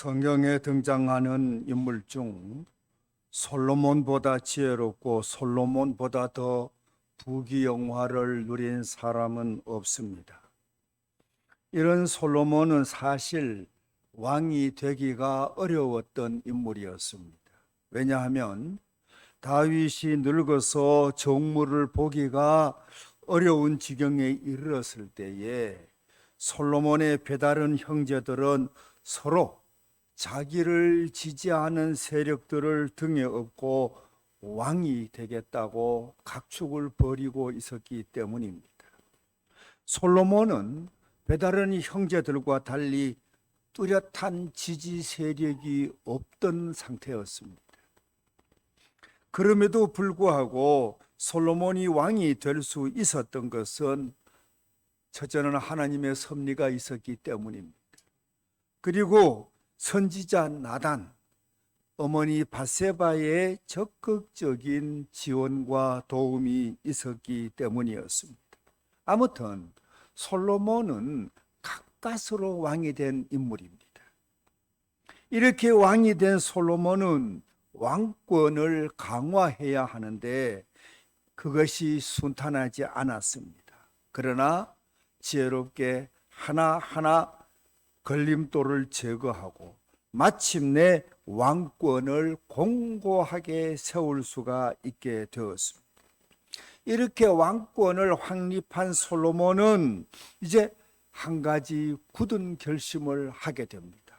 성경에 등장하는 인물 중 솔로몬보다 지혜롭고 솔로몬보다 더 부귀영화를 누린 사람은 없습니다. 이런 솔로몬은 사실 왕이 되기가 어려웠던 인물이었습니다. 왜냐하면 다윗이 늙어서 정무를 보기가 어려운 지경에 이르렀을 때에 솔로몬의 배다른 형제들은 서로 자기를 지지하는 세력들을 등에 업고 왕이 되겠다고 각축을 벌이고 있었기 때문입니다. 솔로몬은 배다른 형제들과 달리 뚜렷한 지지 세력이 없던 상태였습니다. 그럼에도 불구하고 솔로몬이 왕이 될 수 있었던 것은 첫째는 하나님의 섭리가 있었기 때문입니다. 그리고 선지자 나단, 어머니 밧세바의 적극적인 지원과 도움이 있었기 때문이었습니다. 아무튼 솔로몬은 가까스로 왕이 된 인물입니다. 이렇게 왕이 된 솔로몬은 왕권을 강화해야 하는데 그것이 순탄하지 않았습니다. 그러나 지혜롭게 하나하나 걸림돌을 제거하고 마침내 왕권을 공고하게 세울 수가 있게 되었습니다. 이렇게 왕권을 확립한 솔로몬은 이제 한 가지 굳은 결심을 하게 됩니다.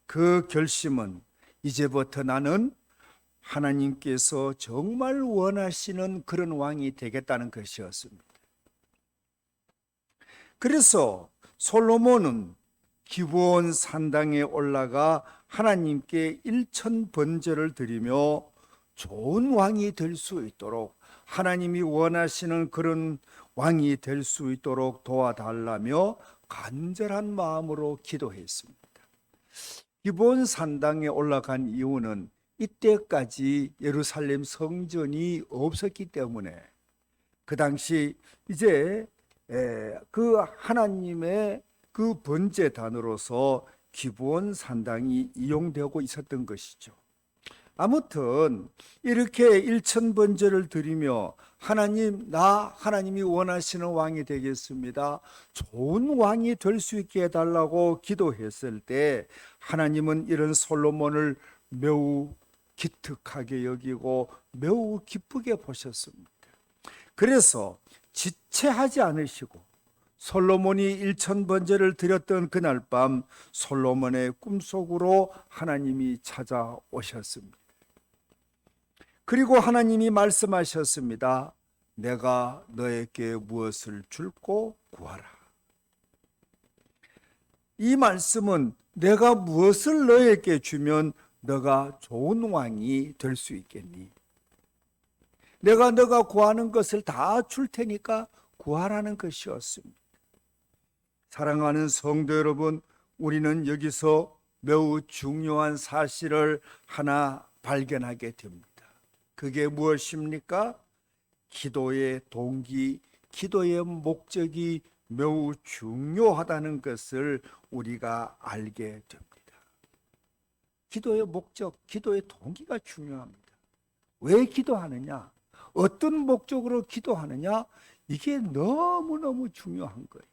그 결심은 이제부터 나는 하나님께서 정말 원하시는 그런 왕이 되겠다는 것이었습니다. 그래서 솔로몬은 기브온 산당에 올라가 하나님께 일천번제를 드리며 좋은 왕이 될 수 있도록, 하나님이 원하시는 그런 왕이 될 수 있도록 도와달라며 간절한 마음으로 기도했습니다. 기브온 산당에 올라간 이유는 이때까지 예루살렘 성전이 없었기 때문에 그 당시 이제 그 하나님의 그 번제단으로서 기브온 산당이 이용되고 있었던 것이죠. 아무튼 이렇게 일천번제를 드리며 하나님이 원하시는 왕이 되겠습니다, 좋은 왕이 될 수 있게 해달라고 기도했을 때 하나님은 이런 솔로몬을 매우 기특하게 여기고 매우 기쁘게 보셨습니다. 그래서 지체하지 않으시고 솔로몬이 일천번제를 드렸던 그날 밤 솔로몬의 꿈속으로 하나님이 찾아오셨습니다. 그리고 하나님이 말씀하셨습니다. 내가 너에게 무엇을 줄고 구하라. 이 말씀은 내가 무엇을 너에게 주면 너가 좋은 왕이 될 수 있겠니? 내가 너가 구하는 것을 다 줄 테니까 구하라는 것이었습니다. 사랑하는 성도 여러분, 우리는 여기서 매우 중요한 사실을 하나 발견하게 됩니다. 그게 무엇입니까? 기도의 동기, 기도의 목적이 매우 중요하다는 것을 우리가 알게 됩니다. 기도의 목적, 기도의 동기가 중요합니다. 왜 기도하느냐? 어떤 목적으로 기도하느냐? 이게 너무너무 중요한 거예요.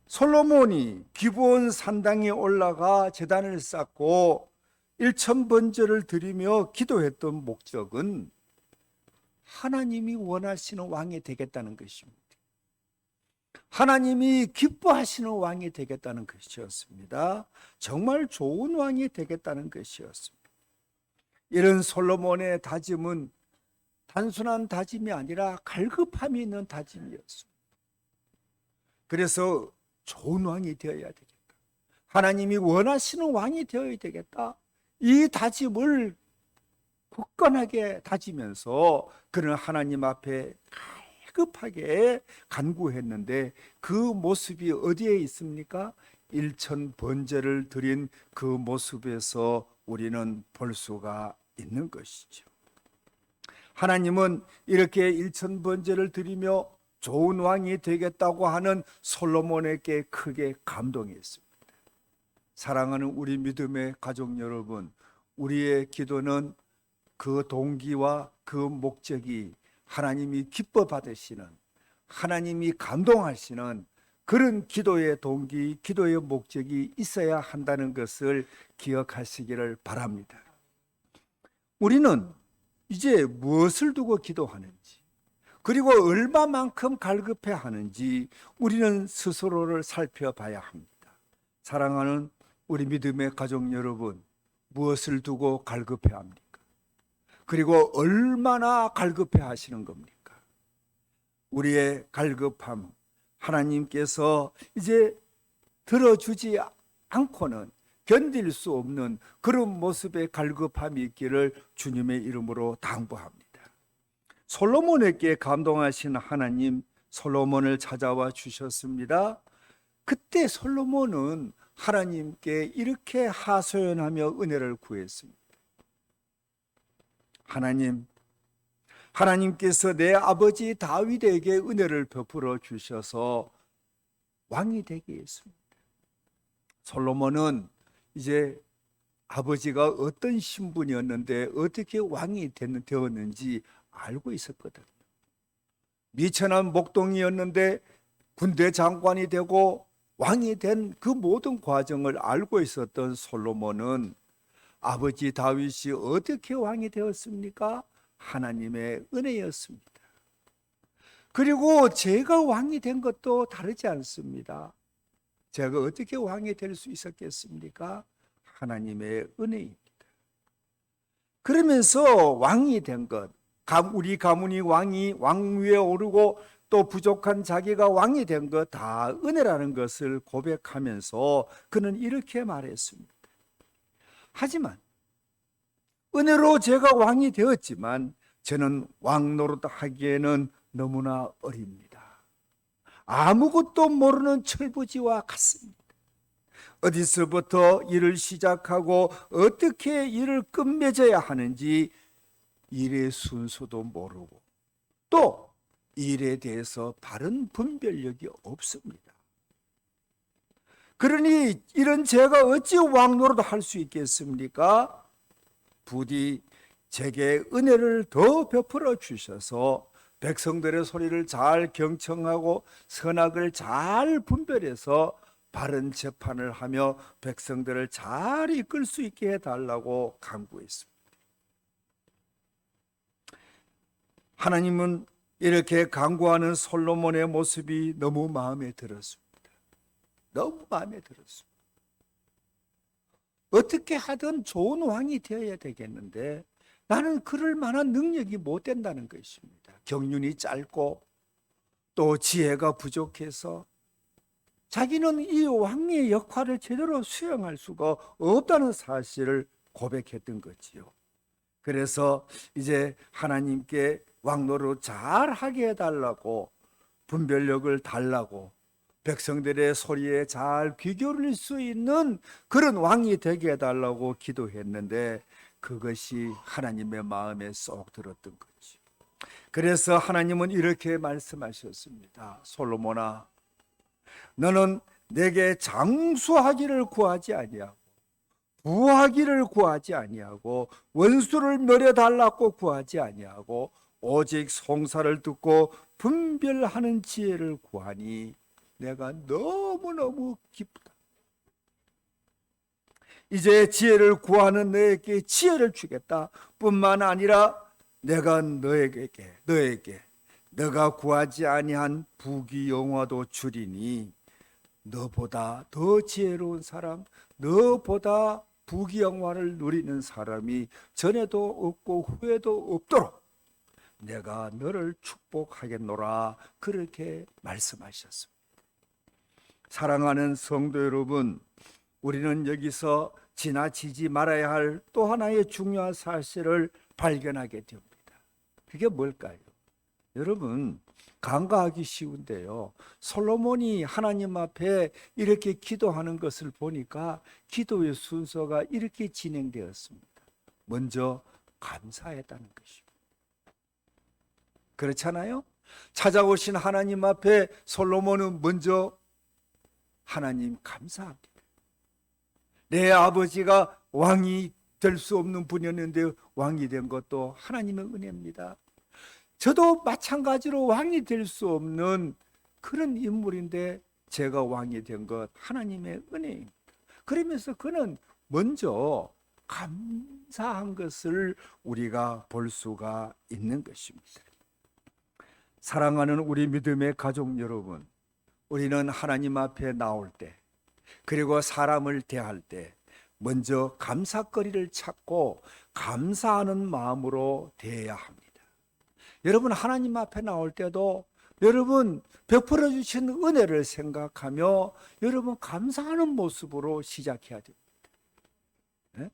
솔로몬이 기브온 산당에 올라가 제단을 쌓고 일천번제를 드리며 기도했던 목적은 하나님이 원하시는 왕이 되겠다는 것입니다. 하나님이 기뻐하시는 왕이 되겠다는 것이었습니다. 정말 좋은 왕이 되겠다는 것이었습니다. 이런 솔로몬의 다짐은 단순한 다짐이 아니라 갈급함이 있는 다짐이었습니다. 그래서 좋은 왕이 되어야 되겠다, 하나님이 원하시는 왕이 되어야 되겠다, 이 다짐을 굳건하게 다지면서 그는 하나님 앞에 갈급하게 간구했는데 그 모습이 어디에 있습니까? 일천번제를 드린 그 모습에서 우리는 볼 수가 있는 것이죠. 하나님은 이렇게 일천번제를 드리며 좋은 왕이 되겠다고 하는 솔로몬에게 크게 감동했습니다. 사랑하는 우리 믿음의 가족 여러분, 우리의 기도는 그 동기와 그 목적이 하나님이 기뻐 받으시는, 하나님이 감동하시는 그런 기도의 동기, 기도의 목적이 있어야 한다는 것을 기억하시기를 바랍니다. 우리는 이제 무엇을 두고 기도하는지, 그리고 얼마만큼 갈급해 하는지 우리는 스스로를 살펴봐야 합니다. 사랑하는 우리 믿음의 가족 여러분, 무엇을 두고 갈급해 합니까? 그리고 얼마나 갈급해 하시는 겁니까? 우리의 갈급함, 하나님께서 이제 들어주지 않고는 견딜 수 없는 그런 모습의 갈급함이 있기를 주님의 이름으로 당부합니다. 솔로몬에게 감동하신 하나님, 솔로몬을 찾아와 주셨습니다. 그때 솔로몬은 하나님께 이렇게 하소연하며 은혜를 구했습니다. 하나님께서 내 아버지 다윗에게 은혜를 베풀어 주셔서 왕이 되게 했습니다. 솔로몬은 이제 아버지가 어떤 신분이었는데 어떻게 왕이 되었는지 알고 있었거든요. 미천한 목동이었는데 군대 장관이 되고 왕이 된 그 모든 과정을 알고 있었던 솔로몬은 아버지 다윗이 어떻게 왕이 되었습니까? 하나님의 은혜였습니다. 그리고 제가 왕이 된 것도 다르지 않습니다. 제가 어떻게 왕이 될 수 있었겠습니까? 하나님의 은혜입니다. 그러면서 왕이 된 것, 우리 가문이 왕 위에 오르고 또 부족한 자기가 왕이 된 것 다 은혜라는 것을 고백하면서 그는 이렇게 말했습니다. 하지만 은혜로 제가 왕이 되었지만 저는 왕 노릇하기에는 너무나 어립니다. 아무것도 모르는 철부지와 같습니다. 어디서부터 일을 시작하고 어떻게 일을 끝맺어야 하는지 일의 순서도 모르고 또 일에 대해서 바른 분별력이 없습니다. 그러니 이런 제가 어찌 왕 노릇을 할 수 있겠습니까? 부디 제게 은혜를 더 베풀어 주셔서 백성들의 소리를 잘 경청하고 선악을 잘 분별해서 바른 재판을 하며 백성들을 잘 이끌 수 있게 해달라고 간구했습니다. 하나님은 이렇게 간구하는 솔로몬의 모습이 너무 마음에 들었습니다. 너무 마음에 들었습니다. 어떻게 하든 좋은 왕이 되어야 되겠는데 나는 그럴 만한 능력이 못 된다는 것입니다. 경륜이 짧고 또 지혜가 부족해서 자기는 이 왕의 역할을 제대로 수행할 수가 없다는 사실을 고백했던 거지요. 그래서 이제 하나님께 왕노릇 잘하게 해달라고, 분별력을 달라고, 백성들의 소리에 잘 귀 기울일 수 있는 그런 왕이 되게 해달라고 기도했는데 그것이 하나님의 마음에 쏙 들었던 거지. 그래서 하나님은 이렇게 말씀하셨습니다. 솔로몬아, 너는 내게 장수하기를 구하지 아니하고 부하기를 구하지 아니하고 원수를 멸해달라고 구하지 아니하고 오직 송사를 듣고 분별하는 지혜를 구하니 내가 너무너무 기쁘다. 이제 지혜를 구하는 너에게 지혜를 주겠다 뿐만 아니라 내가 너에게 너가 구하지 아니한 부귀 영화도 주리니 너보다 더 지혜로운 사람, 너보다 부귀 영화를 누리는 사람이 전에도 없고 후에도 없도록 내가 너를 축복하겠노라, 그렇게 말씀하셨습니다. 사랑하는 성도 여러분, 우리는 여기서 지나치지 말아야 할 또 하나의 중요한 사실을 발견하게 됩니다. 그게 뭘까요? 여러분, 간과하기 쉬운데요, 솔로몬이 하나님 앞에 이렇게 기도하는 것을 보니까 기도의 순서가 이렇게 진행되었습니다. 먼저 감사했다는 것입니다. 그렇잖아요? 찾아오신 하나님 앞에 솔로몬은 먼저 하나님 감사합니다. 내 아버지가 왕이 될 수 없는 분이었는데 왕이 된 것도 하나님의 은혜입니다. 저도 마찬가지로 왕이 될 수 없는 그런 인물인데 제가 왕이 된 것 하나님의 은혜입니다. 그러면서 그는 먼저 감사한 것을 우리가 볼 수가 있는 것입니다. 사랑하는 우리 믿음의 가족 여러분, 우리는 하나님 앞에 나올 때, 그리고 사람을 대할 때 먼저 감사거리를 찾고 감사하는 마음으로 대해야 합니다. 여러분, 하나님 앞에 나올 때도 여러분 베풀어 주신 은혜를 생각하며 여러분 감사하는 모습으로 시작해야 됩니다. 네?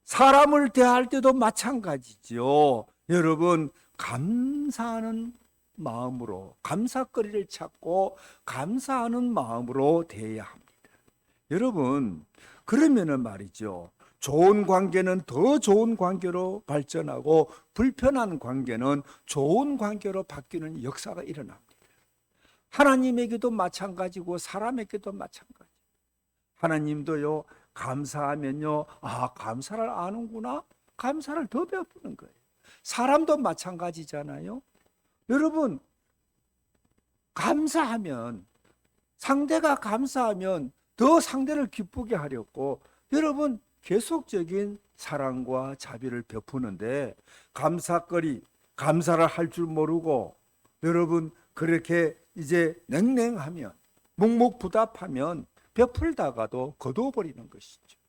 사람을 대할 때도 마찬가지죠. 여러분 감사하는 마음으로, 감사거리를 찾고 감사하는 마음으로 대해야 합니다. 여러분, 그러면은 말이죠, 좋은 관계는 더 좋은 관계로 발전하고 불편한 관계는 좋은 관계로 바뀌는 역사가 일어납니다. 하나님에게도 마찬가지고 사람에게도 마찬가지. 하나님도요, 감사하면요, 아, 감사를 아는구나, 감사를 더 베푸는 거예요. 사람도 마찬가지잖아요. 여러분, 감사하면, 상대가 감사하면 더 상대를 기쁘게 하려고 여러분 계속적인 사랑과 자비를 베푸는데, 감사거리, 감사를 할 줄 모르고 여러분 그렇게 이제 냉랭하면, 묵묵부답하면 베풀다가도 거둬버리는 것이죠.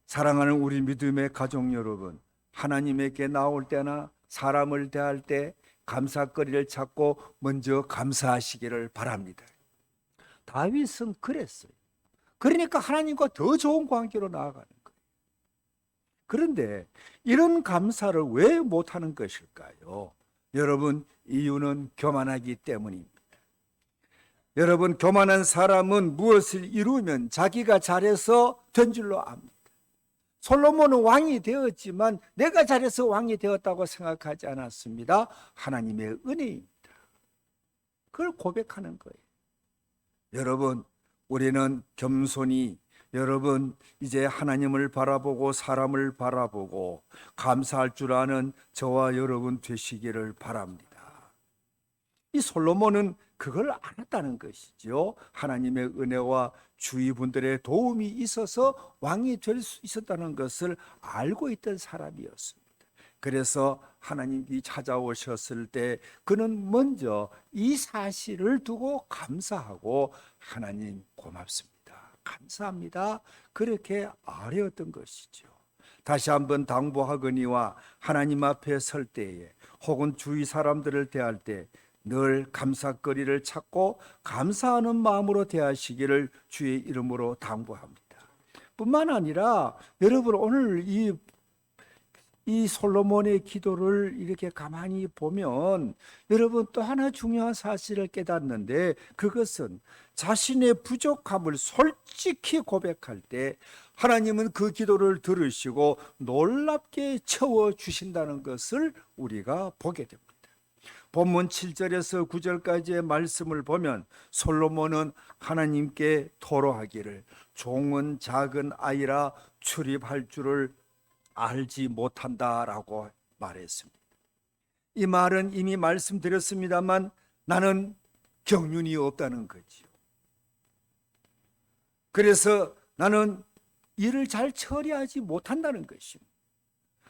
사랑하는 우리 믿음의 가족 여러분, 하나님에게 나올 때나 사람을 대할 때 감사거리를 찾고 먼저 감사하시기를 바랍니다. 다윗은 그랬어요. 그러니까 하나님과 더 좋은 관계로 나아가는 거예요. 그런데 이런 감사를 왜 못하는 것일까요? 여러분, 이유는 교만하기 때문입니다. 여러분, 교만한 사람은 무엇을 이루면 자기가 잘해서 된 줄로 압니다. 솔로몬은 왕이 되었지만 내가 잘해서 왕이 되었다고 생각하지 않았습니다. 하나님의 은혜입니다. 그걸 고백하는 거예요. 여러분, 우리는 겸손히 여러분 이제 하나님을 바라보고 사람을 바라보고 감사할 줄 아는 저와 여러분 되시기를 바랍니다. 이 솔로몬은 그걸 알았다는 것이죠. 하나님의 은혜와 주위 분들의 도움이 있어서 왕이 될 수 있었다는 것을 알고 있던 사람이었습니다. 그래서 하나님이 찾아오셨을 때 그는 먼저 이 사실을 두고 감사하고, 하나님 고맙습니다, 감사합니다, 그렇게 아뢰었던 것이죠. 다시 한번 당부하거니와 하나님 앞에 설 때에 혹은 주위 사람들을 대할 때 늘 감사거리를 찾고 감사하는 마음으로 대하시기를 주의 이름으로 당부합니다. 뿐만 아니라 여러분, 오늘 이 솔로몬의 기도를 이렇게 가만히 보면 여러분 또 하나 중요한 사실을 깨닫는데, 그것은 자신의 부족함을 솔직히 고백할 때 하나님은 그 기도를 들으시고 놀랍게 채워주신다는 것을 우리가 보게 됩니다. 본문 7절에서 9절까지의 말씀을 보면 솔로몬은 하나님께 토로하기를 종은 작은 아이라 출입할 줄을 알지 못한다라고 말했습니다. 이 말은 이미 말씀드렸습니다만 나는 경륜이 없다는 거지요. 그래서 나는 일을 잘 처리하지 못한다는 것입니다.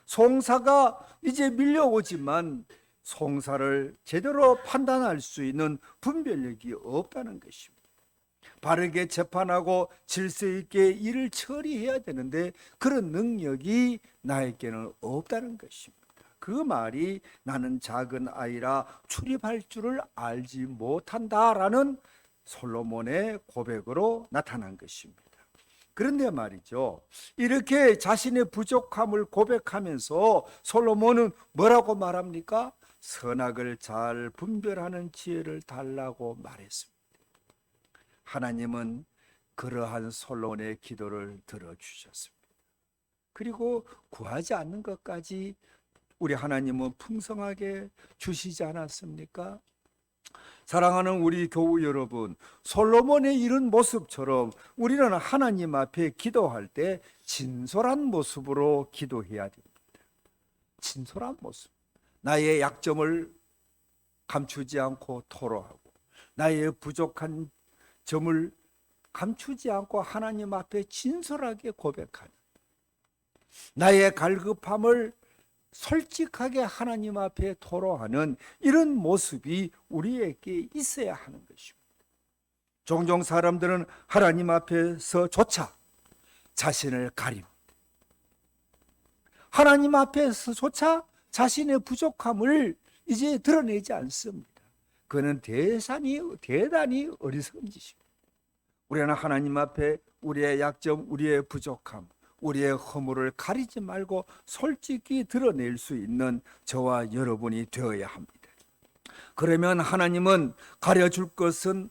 송사가 이제 밀려오지만 송사를 제대로 판단할 수 있는 분별력이 없다는 것입니다. 바르게 재판하고 질서 있게 일을 처리해야 되는데 그런 능력이 나에게는 없다는 것입니다. 그 말이 나는 작은 아이라 출입할 줄을 알지 못한다라는 솔로몬의 고백으로 나타난 것입니다. 그런데 말이죠, 이렇게 자신의 부족함을 고백하면서 솔로몬은 뭐라고 말합니까? 선악을 잘 분별하는 지혜를 달라고 말했습니다. 하나님은 그러한 솔로몬의 기도를 들어주셨습니다. 그리고 구하지 않는 것까지 우리 하나님은 풍성하게 주시지 않았습니까? 사랑하는 우리 교우 여러분, 솔로몬의 이런 모습처럼 우리는 하나님 앞에 기도할 때 진솔한 모습으로 기도해야 됩니다. 진솔한 모습. 나의 약점을 감추지 않고 토로하고, 나의 부족한 점을 감추지 않고 하나님 앞에 진솔하게 고백하는, 나의 갈급함을 솔직하게 하나님 앞에 토로하는 이런 모습이 우리에게 있어야 하는 것입니다. 종종 사람들은 하나님 앞에서조차 자신을 가립니다. 하나님 앞에서조차 자신의 부족함을 이제 드러내지 않습니다. 그는 대단히 어리석은 짓입니다. 우리는 하나님 앞에 우리의 약점, 우리의 부족함, 우리의 허물을 가리지 말고 솔직히 드러낼 수 있는 저와 여러분이 되어야 합니다. 그러면 하나님은 가려줄 것은,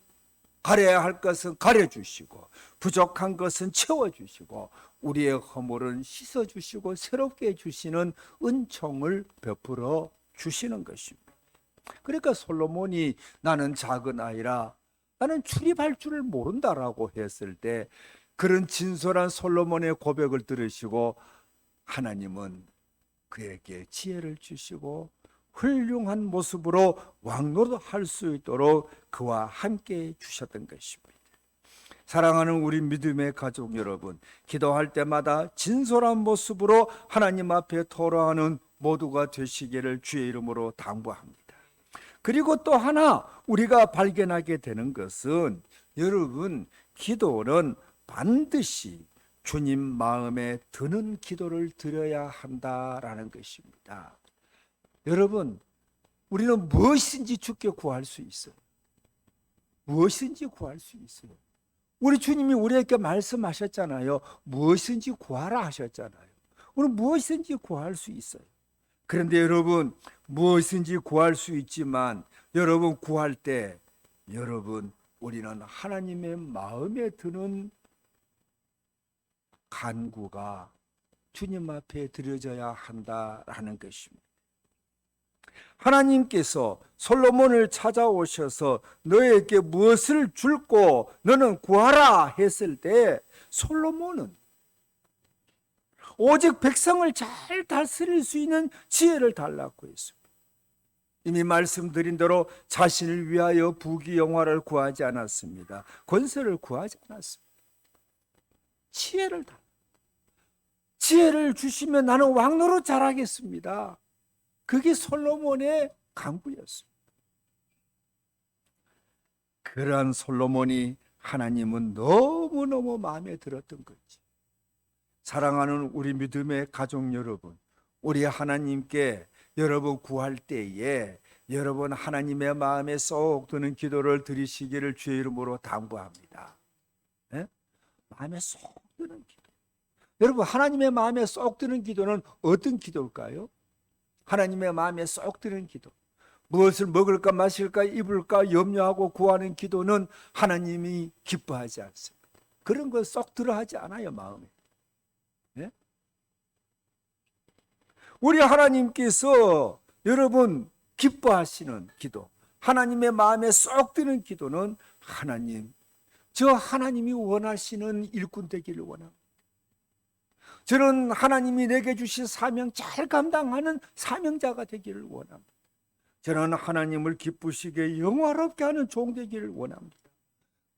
가려야 할 것은 가려주시고, 부족한 것은 채워주시고, 우리의 허물은 씻어주시고 새롭게 해주시는 은총을 베풀어 주시는 것입니다. 그러니까 솔로몬이 나는 작은 아이라 나는 출입할 줄을 모른다라고 했을 때, 그런 진솔한 솔로몬의 고백을 들으시고 하나님은 그에게 지혜를 주시고 훌륭한 모습으로 왕노릇할 수 있도록 그와 함께 주셨던 것입니다. 사랑하는 우리 믿음의 가족 여러분, 기도할 때마다 진솔한 모습으로 하나님 앞에 토로하는 모두가 되시기를 주의 이름으로 당부합니다. 그리고 또 하나 우리가 발견하게 되는 것은, 여러분, 기도는 반드시 주님 마음에 드는 기도를 드려야 한다라는 것입니다. 여러분, 우리는 무엇인지 주께 구할 수 있어요. 무엇인지 구할 수 있어요. 우리 주님이 우리에게 말씀하셨잖아요. 무엇인지 구하라 하셨잖아요. 우리는 무엇인지 구할 수 있어요. 그런데 여러분, 무엇인지 구할 수 있지만 여러분 구할 때 여러분, 우리는 하나님의 마음에 드는 간구가 주님 앞에 드려져야 한다라는 것입니다. 하나님께서 솔로몬을 찾아오셔서 너에게 무엇을 줄고 너는 구하라 했을 때, 솔로몬은 오직 백성을 잘 다스릴 수 있는 지혜를 달라고 했습니다. 이미 말씀드린 대로 자신을 위하여 부귀 영화를 구하지 않았습니다. 권세를 구하지 않았습니다. 지혜를 주시면 나는 왕노릇 잘하겠습니다. 그게 솔로몬의 간구였습니다. 그러한 솔로몬이 하나님은 너무너무 마음에 들었던 거지. 사랑하는 우리 믿음의 가족 여러분, 우리 하나님께 여러분 구할 때에 여러분 하나님의 마음에 쏙 드는 기도를 드리시기를 주의 이름으로 당부합니다. 네? 마음에 쏙 드는 기도. 여러분, 하나님의 마음에 쏙 드는 기도는 어떤 기도일까요? 하나님의 마음에 쏙 드는 기도, 무엇을 먹을까 마실까 입을까 염려하고 구하는 기도는 하나님이 기뻐하지 않습니다. 그런 거 쏙 들어 하지 않아요, 마음에. 네? 우리 하나님께서 여러분 기뻐하시는 기도, 하나님의 마음에 쏙 드는 기도는 저 하나님이 원하시는 일꾼 되기를 원합니다. 저는 하나님이 내게 주신 사명 잘 감당하는 사명자가 되기를 원합니다. 저는 하나님을 기쁘시게 영화롭게 하는 종 되기를 원합니다.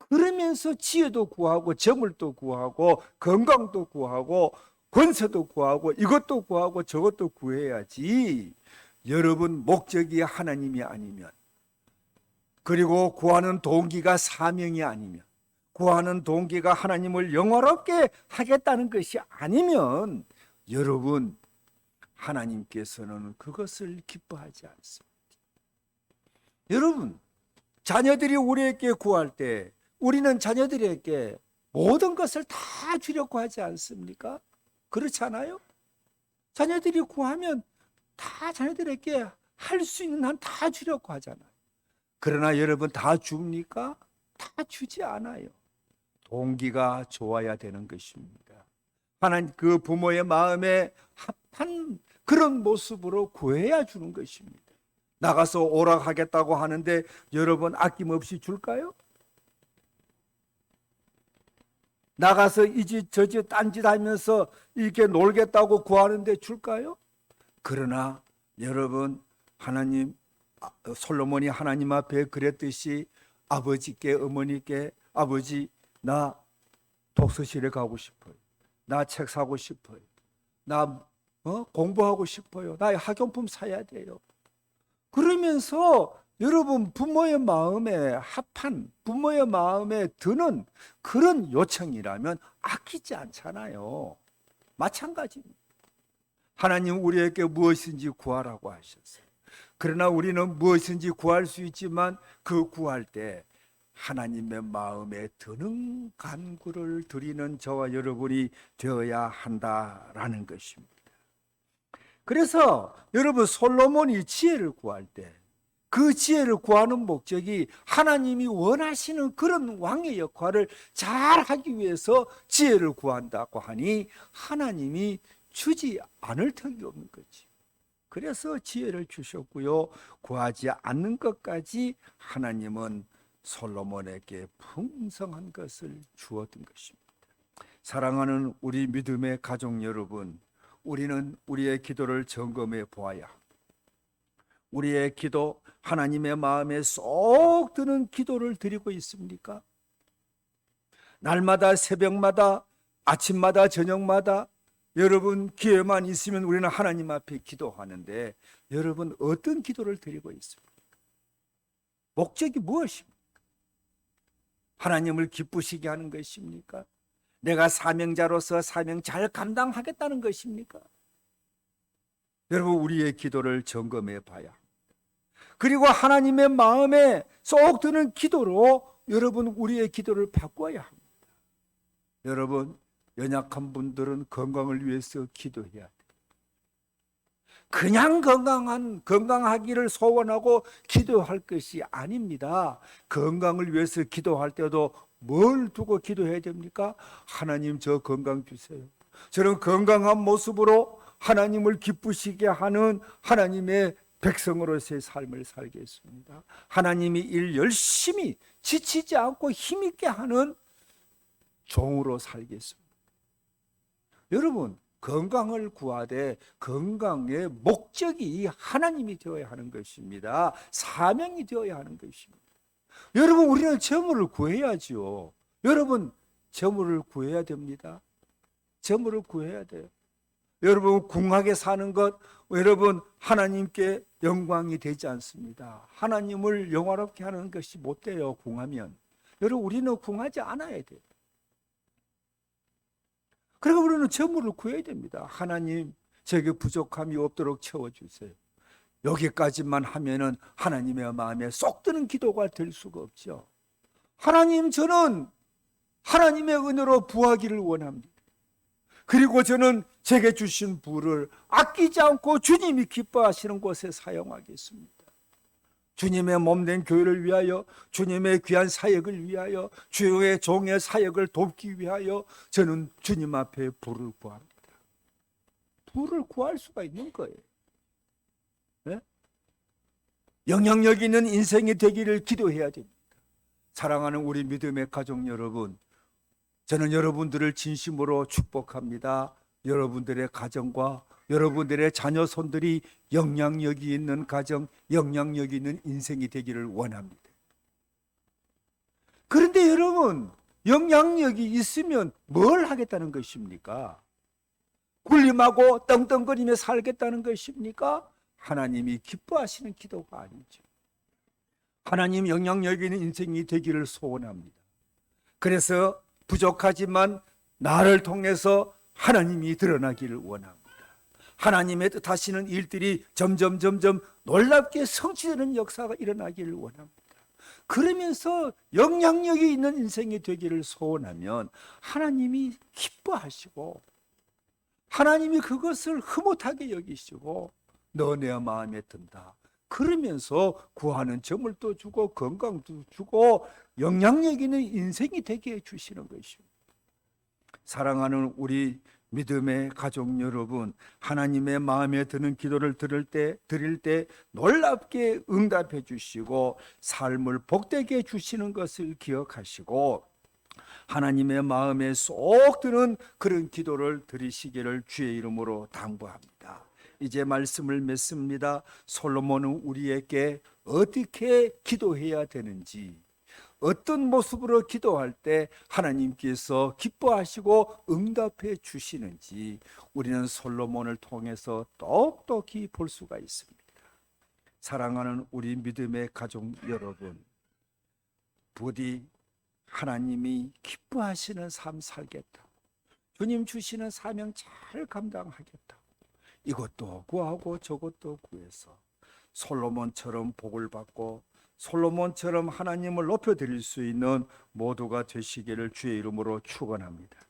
그러면서 지혜도 구하고 재물도 구하고 건강도 구하고 권세도 구하고 이것도 구하고 저것도 구해야지, 여러분 목적이 하나님이 아니면, 그리고 구하는 동기가 사명이 아니면, 구하는 동기가 하나님을 영화롭게 하겠다는 것이 아니면 여러분 하나님께서는 그것을 기뻐하지 않습니다. 여러분, 자녀들이 우리에게 구할 때 우리는 자녀들에게 모든 것을 다 주려고 하지 않습니까? 그렇지 않아요? 자녀들이 구하면 다 자녀들에게 할 수 있는 한 다 주려고 하잖아요. 그러나 여러분 다 줍니까? 다 주지 않아요. 동기가 좋아야 되는 것입니다. 하나님 그 부모의 마음에 합한 그런 모습으로 구해야 주는 것입니다. 나가서 오락하겠다고 하는데 여러분 아낌없이 줄까요? 나가서 이 집 저 집 딴짓 하면서 이렇게 놀겠다고 구하는데 줄까요? 그러나 여러분, 하나님, 솔로몬이 하나님 앞에 그랬듯이 아버지께, 어머니께, 아버지 나 독서실에 가고 싶어요. 나 책 사고 싶어요. 나 공부하고 싶어요. 나 학용품 사야 돼요. 그러면서 여러분 부모의 마음에 합한, 부모의 마음에 드는 그런 요청이라면 아끼지 않잖아요. 마찬가지입니다. 하나님 우리에게 무엇인지 구하라고 하셨어요. 그러나 우리는 무엇인지 구할 수 있지만 그 구할 때 하나님의 마음에 드는 간구를 드리는 저와 여러분이 되어야 한다라는 것입니다. 그래서 여러분 솔로몬이 지혜를 구할 때 그 지혜를 구하는 목적이 하나님이 원하시는 그런 왕의 역할을 잘 하기 위해서 지혜를 구한다고 하니 하나님이 주지 않을 턱이 없는 거지. 그래서 지혜를 주셨고요. 구하지 않는 것까지 하나님은 솔로몬에게 풍성한 것을 주었던 것입니다. 사랑하는 우리 믿음의 가족 여러분, 우리는 우리의 기도를 점검해 보아야 합니다. 우리의 기도, 하나님의 마음에 쏙 드는 기도를 드리고 있습니까? 날마다 새벽마다 아침마다 저녁마다 여러분 기회만 있으면 우리는 하나님 앞에 기도하는데 여러분 어떤 기도를 드리고 있습니까? 목적이 무엇입니까? 하나님을 기쁘시게 하는 것입니까? 내가 사명자로서 사명 잘 감당하겠다는 것입니까? 여러분 우리의 기도를 점검해 봐야 합니다. 그리고 하나님의 마음에 쏙 드는 기도로 여러분 우리의 기도를 바꿔야 합니다. 여러분 연약한 분들은 건강을 위해서 기도해야 돼요. 그냥 건강하기를 소원하고 기도할 것이 아닙니다. 건강을 위해서 기도할 때도 뭘 두고 기도해야 됩니까? 하나님 저 건강 주세요. 저는 건강한 모습으로 하나님을 기쁘시게 하는 하나님의 백성으로서의 삶을 살겠습니다. 하나님이 일 열심히 지치지 않고 힘있게 하는 종으로 살겠습니다. 여러분 건강을 구하되 건강의 목적이 하나님이 되어야 하는 것입니다. 사명이 되어야 하는 것입니다. 여러분 우리는 재물을 구해야죠. 여러분 재물을 구해야 됩니다. 재물을 구해야 돼요. 여러분 궁하게 사는 것 여러분 하나님께 영광이 되지 않습니다. 하나님을 영화롭게 하는 것이 못 돼요. 궁하면 여러분 우리는 궁하지 않아야 돼요. 그리고 우리는 재물을 구해야 됩니다. 하나님 제게 부족함이 없도록 채워주세요. 여기까지만 하면은 하나님의 마음에 쏙 드는 기도가 될 수가 없죠. 하나님 저는 하나님의 은혜로 부하기를 원합니다. 그리고 저는 제게 주신 부를 아끼지 않고 주님이 기뻐하시는 곳에 사용하겠습니다. 주님의 몸된 교회를 위하여 주님의 귀한 사역을 위하여 주의 종의 사역을 돕기 위하여 저는 주님 앞에 부를 구합니다. 부를 구할 수가 있는 거예요. 네? 영향력 있는 인생이 되기를 기도해야 됩니다. 사랑하는 우리 믿음의 가족 여러분, 저는 여러분들을 진심으로 축복합니다. 여러분들의 가정과 여러분들의 자녀 손들이 영향력이 있는 가정, 영향력이 있는 인생이 되기를 원합니다. 그런데 여러분, 영향력이 있으면 뭘 하겠다는 것입니까? 군림하고 떵떵거리며 살겠다는 것입니까? 하나님이 기뻐하시는 기도가 아니죠. 하나님 영향력 있는 인생이 되기를 소원합니다. 그래서 부족하지만 나를 통해서 하나님이 드러나기를 원합니다. 하나님의 뜻하시는 일들이 점점 놀랍게 성취되는 역사가 일어나기를 원합니다. 그러면서 영향력이 있는 인생이 되기를 소원하면 하나님이 기뻐하시고 하나님이 그것을 흐뭇하게 여기시고 너 내 마음에 든다. 그러면서 구하는 재물도 주고 건강도 주고 영향력 있는 인생이 되게 해주시는 것입니다. 사랑하는 우리 믿음의 가족 여러분, 하나님의 마음에 드는 기도를 드릴 때 놀랍게 응답해 주시고 삶을 복되게 주시는 것을 기억하시고 하나님의 마음에 쏙 드는 그런 기도를 드리시기를 주의 이름으로 당부합니다. 이제 말씀을 맺습니다. 솔로몬은 우리에게 어떻게 기도해야 되는지, 어떤 모습으로 기도할 때 하나님께서 기뻐하시고 응답해 주시는지 우리는 솔로몬을 통해서 똑똑히 볼 수가 있습니다. 사랑하는 우리 믿음의 가족 여러분, 부디 하나님이 기뻐하시는 삶 살겠다, 주님 주시는 사명 잘 감당하겠다, 이것도 구하고 저것도 구해서 솔로몬처럼 복을 받고 솔로몬처럼 하나님을 높여드릴 수 있는 모두가 되시기를 주의 이름으로 축원합니다.